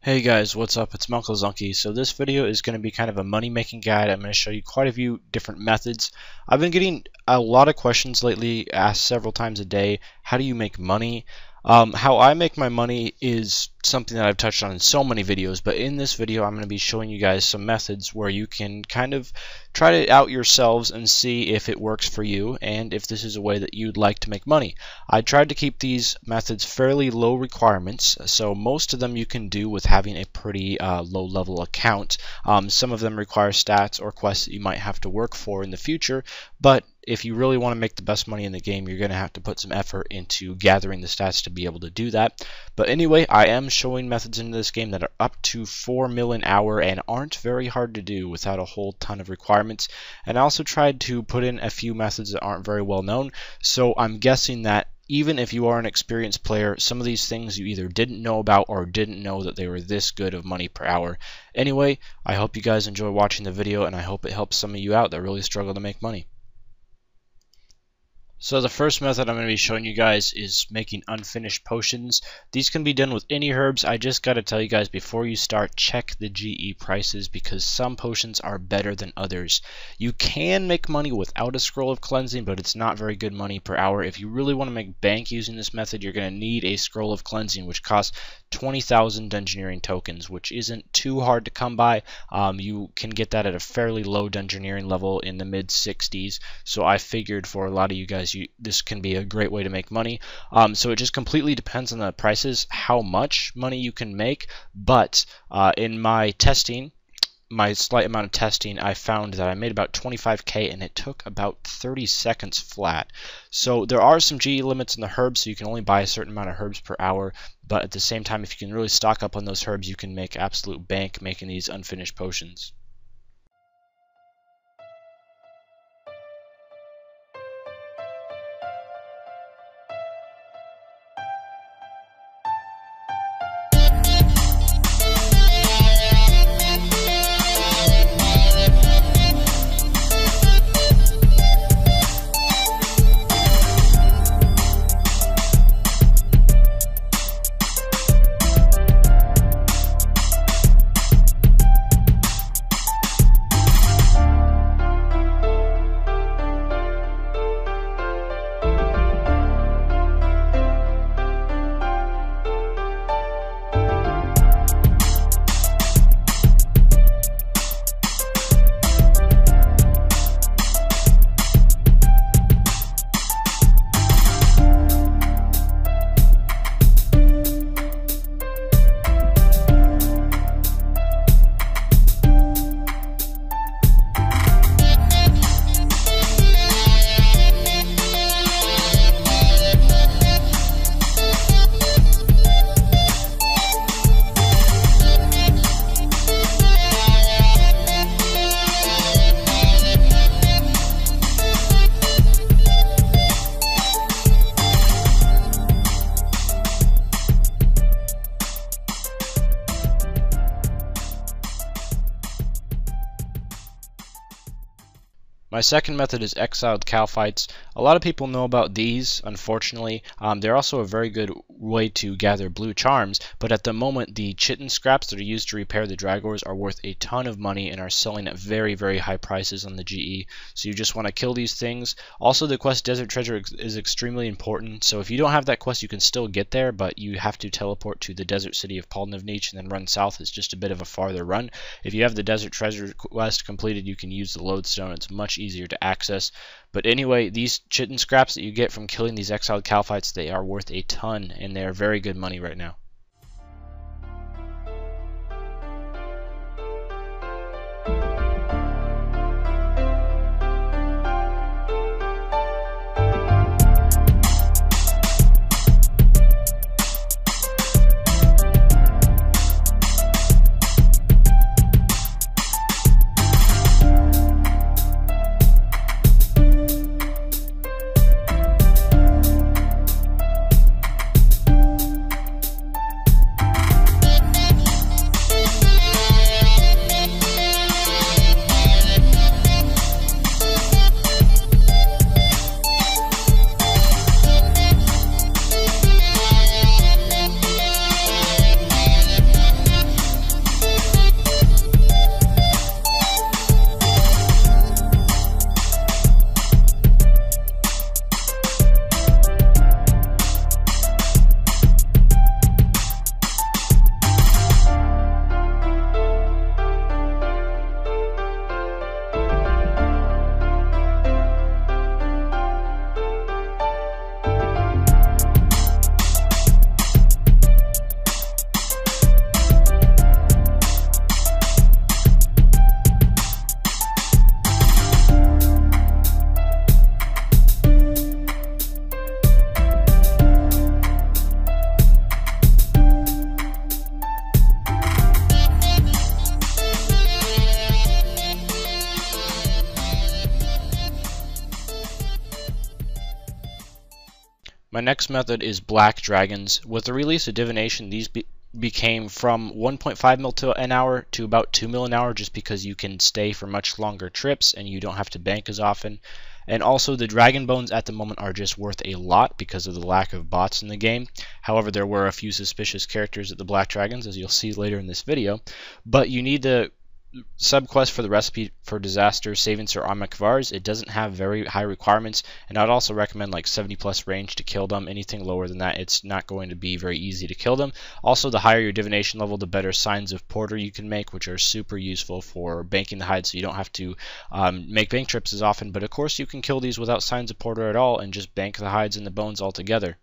Hey guys, what's up? It's Uncle Zunky. So this video is going to be kind of a money making guide. I'm going to show you quite a few different methods. I've been getting a lot of questions lately, asked several times a day. How do you make money? How I make my money is something that I've touched on in so many videos, but in this video I'm going to be showing you guys some methods where you can kind of try it out yourselves and see if it works for you and if this is a way that you'd like to make money. I tried to keep these methods fairly low requirements, so most of them you can do with having a pretty low level account. Some of them require stats or quests that you might have to work for in the future, but if you really want to make the best money in the game, you're going to have to put some effort into gathering the stats to be able to do that. But anyway, I am showing methods in this game that are up to 4 mil an hour and aren't very hard to do without a whole ton of requirements. And I also tried to put in a few methods that aren't very well known, so I'm guessing that even if you are an experienced player, some of these things you either didn't know about or didn't know that they were this good of money per hour. Anyway, I hope you guys enjoy watching the video, and I hope it helps some of you out that really struggle to make money. So the first method I'm going to be showing you guys is making unfinished potions. These can be done with any herbs. I just got to tell you guys, before you start, check the GE prices because some potions are better than others. You can make money without a scroll of cleansing, but it's not very good money per hour. If you really want to make bank using this method, you're going to need a scroll of cleansing, which costs 20,000 dungeoneering tokens, which isn't too hard to come by. You can get that at a fairly low dungeoneering level in the mid 60s, so I figured for a lot of you guys this can be a great way to make money. So it just completely depends on the prices, how much money you can make, but in my testing, my slight amount of testing, I found that I made about 25k and it took about 30 seconds flat. So there are some GE limits in the herbs, so you can only buy a certain amount of herbs per hour, but at the same time, if you can really stock up on those herbs, you can make absolute bank making these unfinished potions. My second method is exiled Calphites. A lot of people know about these, unfortunately. They're also a very good way to gather blue charms, but at the moment the chitin scraps that are used to repair the Dragors are worth a ton of money and are selling at very, very high prices on the GE. So you just want to kill these things. Also, the quest Desert Treasure is extremely important, so if you don't have that quest you can still get there, but you have to teleport to the desert city of Palnivnich and then run south. It's just a bit of a farther run. If you have the Desert Treasure quest completed, you can use the lodestone. It's much easier to access. But anyway, these chitin scraps that you get from killing these exiled Calphites, they are worth a ton and they are very good money right now. My next method is black dragons. With the release of divination, these became from 1.5 mil an hour to about 2 mil an hour, just because you can stay for much longer trips and you don't have to bank as often. And also the dragon bones at the moment are just worth a lot because of the lack of bots in the game. However, there were a few suspicious characters at the black dragons, as you'll see later in this video. But you need the subquest for the recipe for disaster, saving Sir Armakvar's. It doesn't have very high requirements, and I'd also recommend like 70 plus range to kill them. Anything lower than that, it's not going to be very easy to kill them. Also, the higher your divination level, the better signs of porter you can make, which are super useful for banking the hide, so you don't have to make bank trips as often. But of course, you can kill these without signs of porter at all and just bank the hides and the bones altogether.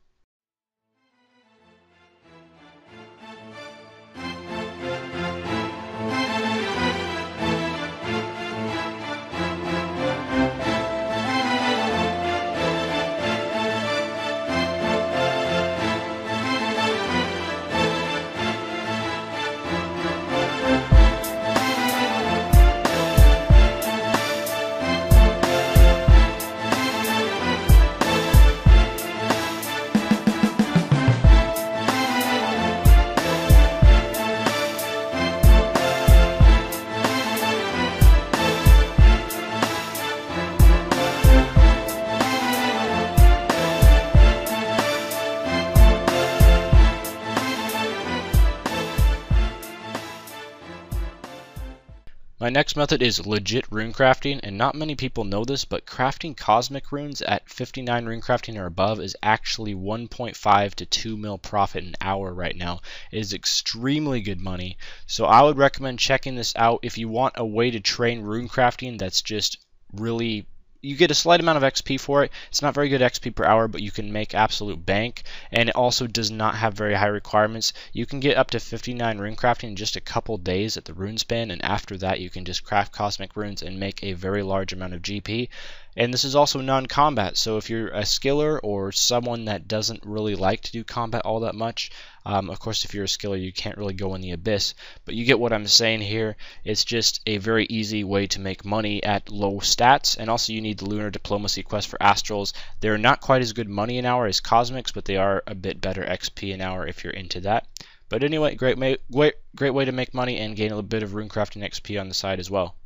My next method is legit rune crafting, and not many people know this, but crafting cosmic runes at 59 rune crafting or above is actually 1.5 to 2 mil profit an hour right now. It is extremely good money, so I would recommend checking this out if you want a way to train rune crafting that's just really... You get a slight amount of XP for it. It's not very good XP per hour, but you can make absolute bank, and it also does not have very high requirements. You can get up to 59 rune crafting in just a couple days at the Runespan, and after that you can just craft cosmic runes and make a very large amount of GP. And this is also non-combat, so if you're a skiller or someone that doesn't really like to do combat all that much, of course if you're a skiller you can't really go in the abyss, but you get what I'm saying here. It's just a very easy way to make money at low stats. And also you need the lunar diplomacy quest for astrals. They're not quite as good money an hour as cosmics, but they are a bit better XP an hour if you're into that. But anyway, great way to make money and gain a little bit of rune crafting XP on the side as well.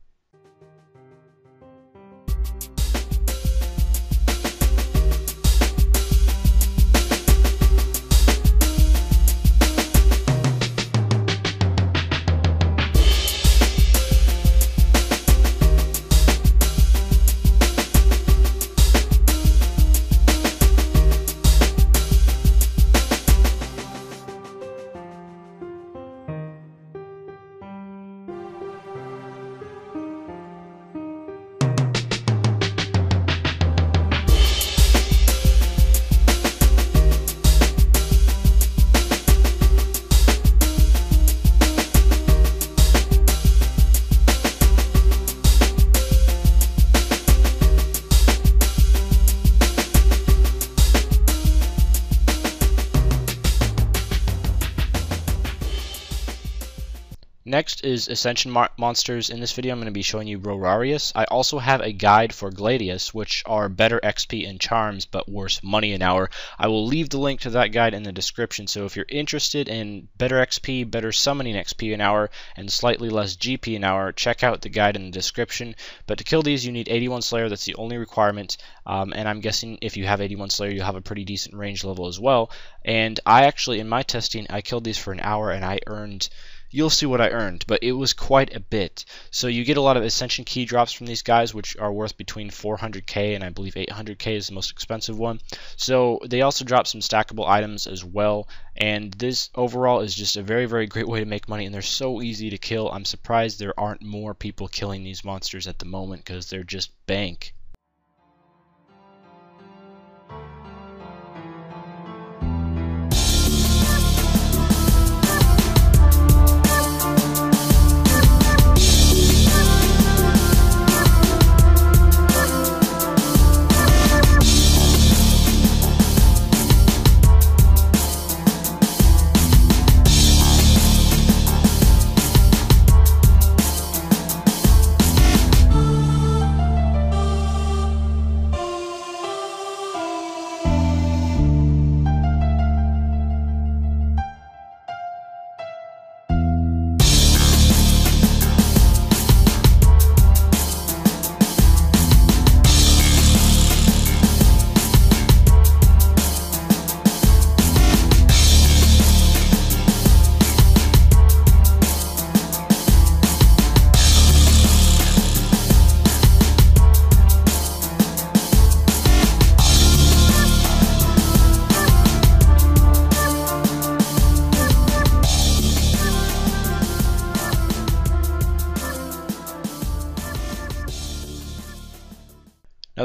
Next is Ascension monsters. In this video I'm going to be showing you Rorarius. I also have a guide for Gladius, which are better XP and charms but worse money an hour. I will leave the link to that guide in the description, so if you're interested in better XP, better summoning XP an hour, and slightly less GP an hour, check out the guide in the description. But to kill these you need 81 Slayer, that's the only requirement, and I'm guessing if you have 81 Slayer you'll have a pretty decent range level as well. And I actually, in my testing, I killed these for an hour and I earned... You'll see what I earned, but it was quite a bit. So you get a lot of Ascension key drops from these guys, which are worth between 400k and I believe 800k is the most expensive one. So they also drop some stackable items as well, and this overall is just a very, very great way to make money, and they're so easy to kill. I'm surprised there aren't more people killing these monsters at the moment because they're just bank.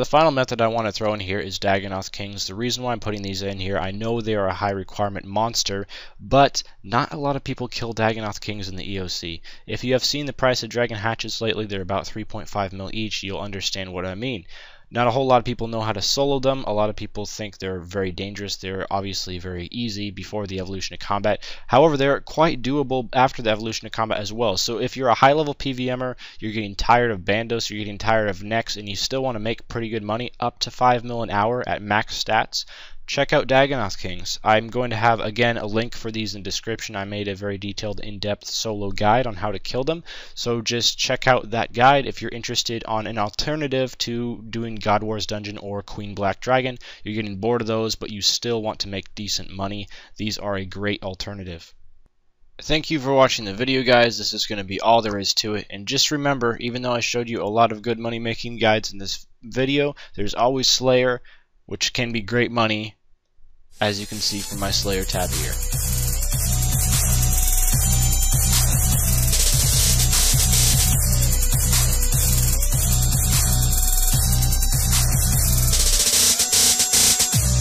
the final method I want to throw in here is Dagonoth Kings. The reason why I'm putting these in here, I know they are a high requirement monster, but not a lot of people kill Dagonoth Kings in the EOC. If you have seen the price of Dragon Hatchets lately, they're about 3.5 mil each, you'll understand what I mean. Not a whole lot of people know how to solo them. A lot of people think they're very dangerous. They're obviously very easy before the evolution of combat. However, they're quite doable after the evolution of combat as well. So if you're a high-level PVMer, you're getting tired of Bandos, you're getting tired of Nex, and you still want to make pretty good money, up to 5 mil an hour at max stats, check out Dagonoth Kings. I'm going to have, again, a link for these in the description. I made a very detailed, in-depth solo guide on how to kill them. So just check out that guide if you're interested on an alternative to doing God Wars Dungeon or Queen Black Dragon. You're getting bored of those, but you still want to make decent money. These are a great alternative. Thank you for watching the video, guys. This is going to be all there is to it. And just remember, even though I showed you a lot of good money-making guides in this video, there's always Slayer, which can be great money, as you can see from my Slayer tab here.